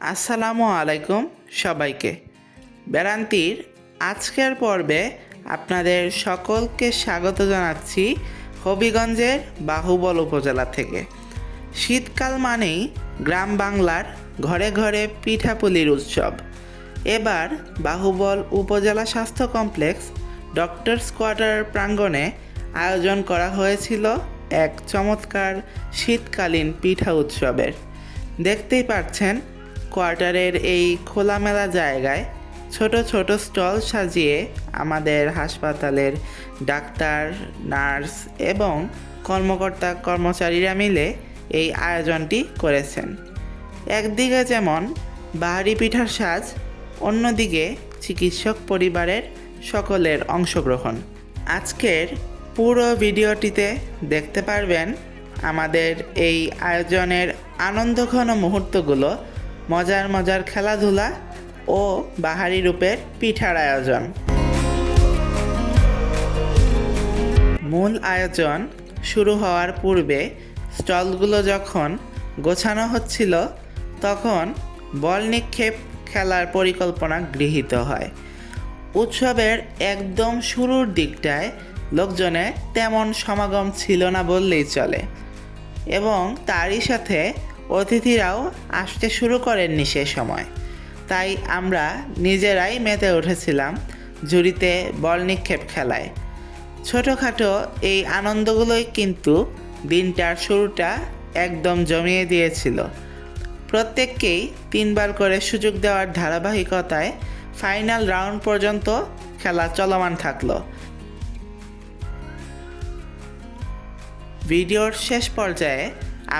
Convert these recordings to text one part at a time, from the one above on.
আসসালামু আলাইকুম সবাইকে। বেড়ান্তির আজকের পর্বে আপনাদের সকলকে স্বাগত জানাচ্ছি হবিগঞ্জের বাহুবল উপজেলা থেকে। শীতকাল মানেই গ্রাম বাংলার ঘরে ঘরে পিঠাপুলির উৎসব। এবার বাহুবল উপজেলা স্বাস্থ্য কমপ্লেক্স ডক্টরস কোয়ার্টার প্রাঙ্গণে আয়োজন করা হয়েছিল এক চমৎকার শীতকালীন পিঠা উৎসবের। দেখতেই পাচ্ছেন কোয়ার্টারের এই খোলামেলা জায়গায় ছোট ছোট স্টল সাজিয়ে আমাদের হাসপাতালের ডাক্তার, নার্স এবং কর্মকর্তা কর্মচারীরা মিলে এই আয়োজনটি করেছেন। একদিকে যেমন বাহারি পিঠার সাজ, অন্যদিকে চিকিৎসক পরিবারের সকলের অংশগ্রহণ। আজকের পুরো ভিডিওটিতে দেখতে পারবেন আমাদের এই আয়োজনের আনন্দঘন মুহূর্তগুলো, মজার মজার খেলাধুলা ও বাহারি রূপের পিঠার আয়োজন। মূল আয়োজন শুরু হওয়ার পূর্বে স্টলগুলো যখন গোছানো হচ্ছিল তখন বল নিক্ষেপ খেলার পরিকল্পনা গৃহীত হয়। উৎসবের একদম শুরুর দিকটায় লোকজনের তেমন সমাগম ছিল না বললেই চলে, এবং তারই সাথে অতিথিরাও আসতে শুরু করেননি সে সময়। তাই আমরা নিজেরাই মেতে উঠেছিলাম ঝুড়িতে বল নিক্ষেপ খেলায়। ছোটোখাটো এই আনন্দগুলোই কিন্তু দিনটার শুরুটা একদম জমিয়ে দিয়েছিল। প্রত্যেককেই 3 বার করে সুযোগ দেওয়ার ধারাবাহিকতায় ফাইনাল রাউন্ড পর্যন্ত খেলা চলমান থাকলো। ভিডিওর শেষ পর্যায়ে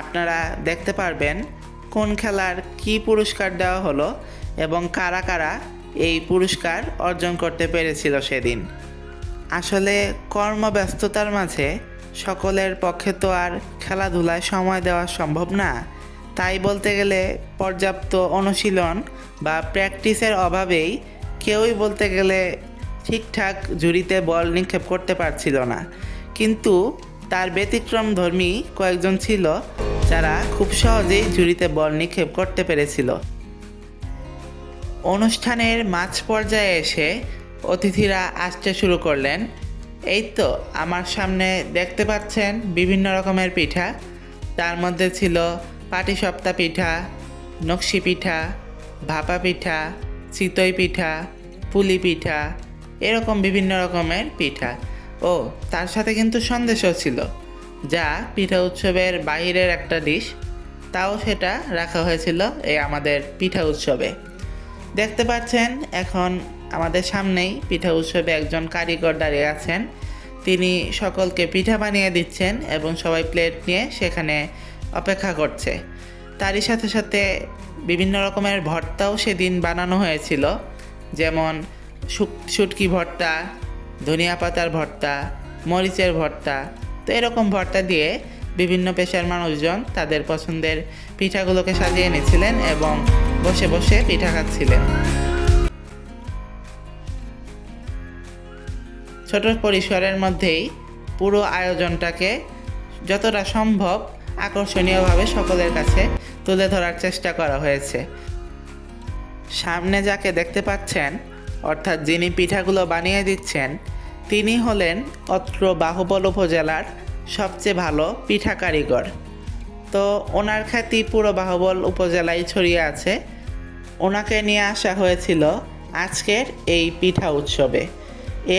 আপনারা দেখতে পারবেন কোন খেলার কী পুরস্কার দেওয়া হলো এবং কারা কারা এই পুরস্কার অর্জন করতে পেরেছিল সেদিন। আসলে কর্মব্যস্ততার মাঝে সকলের পক্ষে তো আর খেলাধুলায় সময় দেওয়া সম্ভব না। তাই বলতে গেলে পর্যাপ্ত অনুশীলন বা প্র্যাকটিসের অভাবেই কেউই বলতে গেলে ঠিকঠাক ঝুড়িতে বল নিক্ষেপ করতে পারছিল না। কিন্তু তার ব্যতিক্রমধর্মী কয়েকজন ছিল যারা খুব সহজেই ঝুড়িতে বল নিক্ষেপ করতে পেরেছিল। অনুষ্ঠানের মাঝ পর্যায়ে এসে অতিথিরা আসতে শুরু করলেন। এই তো আমার সামনে দেখতে পাচ্ছেন বিভিন্ন রকমের পিঠা। তার মধ্যে ছিল পাটিসাপটা পিঠা, নকশি পিঠা, ভাপা পিঠা, চিতই পিঠা, পুলি পিঠা, এরকম বিভিন্ন রকমের পিঠা। ও তার সাথে কিন্তু সন্দেশও ছিল, যা পিঠা উৎসবের বাইরের একটা ডিশ, তাও সেটা রাখা হয়েছিল এই আমাদের পিঠা উৎসবে। দেখতে পাচ্ছেন এখন আমাদের সামনেই পিঠা উৎসবে একজন কারিগর দাঁড়িয়ে আছেন। তিনি সকলকে পিঠা বানিয়ে দিচ্ছেন এবং সবাই প্লেট নিয়ে সেখানে অপেক্ষা করছে। তারই সাথে সাথে বিভিন্ন রকমের ভর্তাও সেদিন বানানো হয়েছিল, যেমন শুটকি ভর্তা, ধনিয়া পাতার ভর্তা, মরিচের ভর্তা। তো এরকম ভর্তা দিয়ে বিভিন্ন পেশার মানুষজন তাদের পছন্দের পিঠাগুলোকে সাজিয়ে এনেছিলেন এবং বসে বসে পিঠা খাচ্ছিলেন। ছোট পরিসরের মধ্যেই পুরো আয়োজনটাকে যতটা সম্ভব আকর্ষণীয়ভাবে সকলের কাছে তুলে ধরার চেষ্টা করা হয়েছে। সামনে যাকে দেখতে পাচ্ছেন, অর্থাৎ যিনি পিঠাগুলো বানিয়ে দিচ্ছেন, তিনি হলেন অত্র বাহুবল উপজেলার সবচেয়ে ভালো পিঠা কারিগর। তো ওনার খ্যাতি পুরো বাহুবল উপজেলায় ছড়িয়ে আছে। ওনাকে নিয়ে আসা হয়েছিল আজকের এই পিঠা উৎসবে।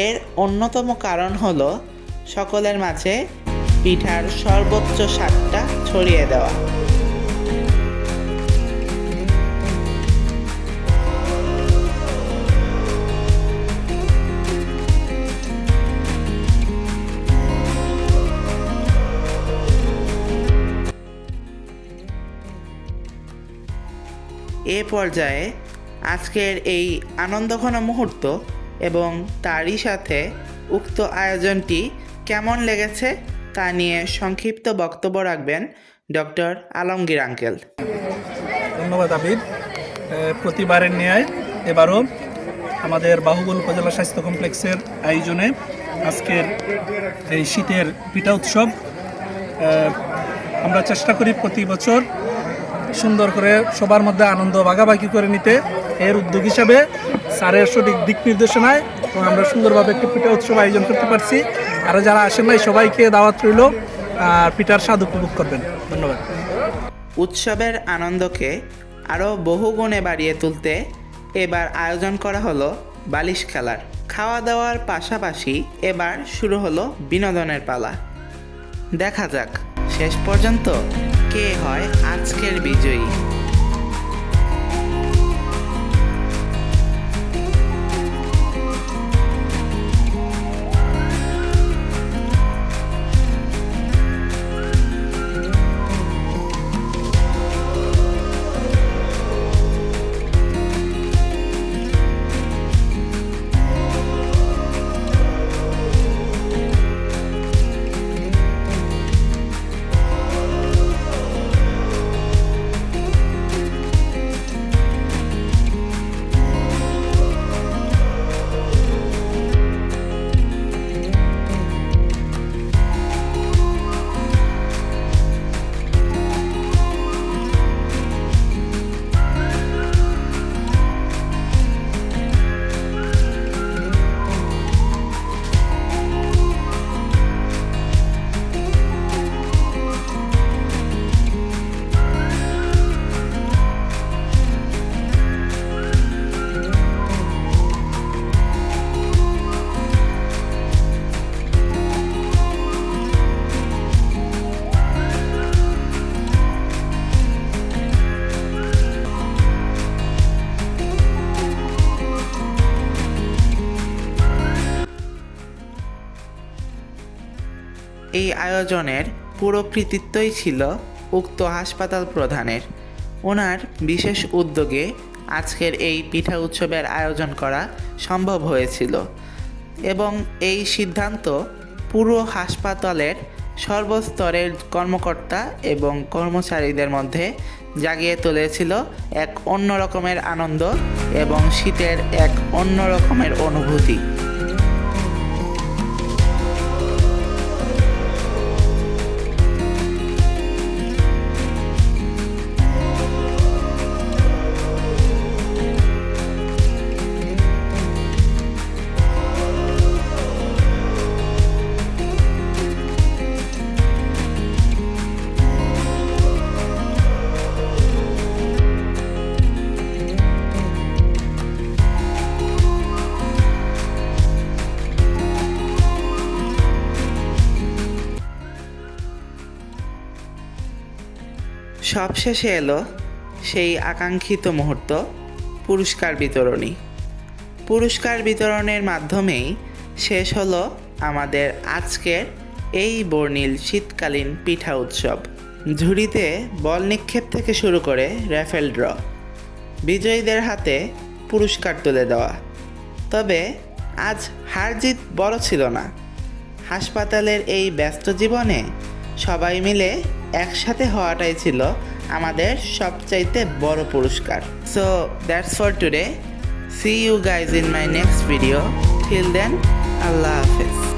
এর অন্যতম কারণ হলো সকলের মাঝে পিঠার সর্বোচ্চ স্বাদটা ছড়িয়ে দেওয়া। এ পর্যায়ে আজকের এই আনন্দঘন মুহূর্ত এবং তারই সাথে উক্ত আয়োজনটি কেমন লেগেছে তা নিয়ে সংক্ষিপ্ত বক্তব্য রাখবেন ডক্টর আলমগীর আঙ্কেল। ধন্যবাদ আবিদ। প্রতিবারের ন্যায় এবারও আমাদের বাহুবল উপজেলা স্বাস্থ্য কমপ্লেক্সের আয়োজনে আজকের এই শীতের পিঠা উৎসব আমরা চেষ্টা করি প্রতি বছর সুন্দর করে সবার মধ্যে আনন্দ ভাগাভাগি করে নিতে এর উদ্যোগ হিসাবে স্যারের সঠিক দিক নির্দেশনায় এবং আমরা সুন্দরভাবে একটি পিঠা উৎসব আয়োজন করতে পারছি। আর যারা আসেন নাই সবাইকে দাওয়াত রইল, আর পিঠার স্বাদ উপভোগ করবেন। ধন্যবাদ। উৎসবের আনন্দকে আরও বহু গুণে বাড়িয়ে তুলতে এবার আয়োজন করা হলো বালিশ খেলার। খাওয়া দাওয়ার পাশাপাশি এবার শুরু হলো বিনোদনের পালা। দেখা যাক শেষ পর্যন্ত কে হয় আজকের বিজয়ী। এই আয়োজনের পুরো কৃতিত্বই ছিল উক্ত হাসপাতাল প্রধানের। ওনার বিশেষ উদ্যোগে আজকের এই পিঠা উৎসবের আয়োজন করা সম্ভব হয়েছিল এবং এই সিদ্ধান্ত পুরো হাসপাতালের সর্বস্তরের কর্মকর্তা এবং কর্মচারীদের মধ্যে জাগিয়ে তুলেছিল এক অন্য রকমের আনন্দ এবং শীতের এক অন্য রকমের অনুভূতি। সবশেষে এলো সেই আকাঙ্ক্ষিত মুহূর্ত, পুরস্কার বিতরণী। পুরস্কার বিতরণের মাধ্যমেই শেষ হলো আমাদের আজকের এই বর্ণিল শীতকালীন পিঠা উৎসব। ঝুড়িতে বল নিক্ষেপ থেকে শুরু করে র্যাফেল ড্র, বিজয়ীদের হাতে পুরস্কার তুলে দেওয়া। তবে আজ হার জিত বড় ছিল না। হাসপাতালের এই ব্যস্ত জীবনে সবাই মিলে একসাথে হওয়াটাই ছিল আমাদের সবচাইতে বড় পুরস্কার। So that's for today. See you guys in my next video. Till then, আল্লাহ হাফেজ।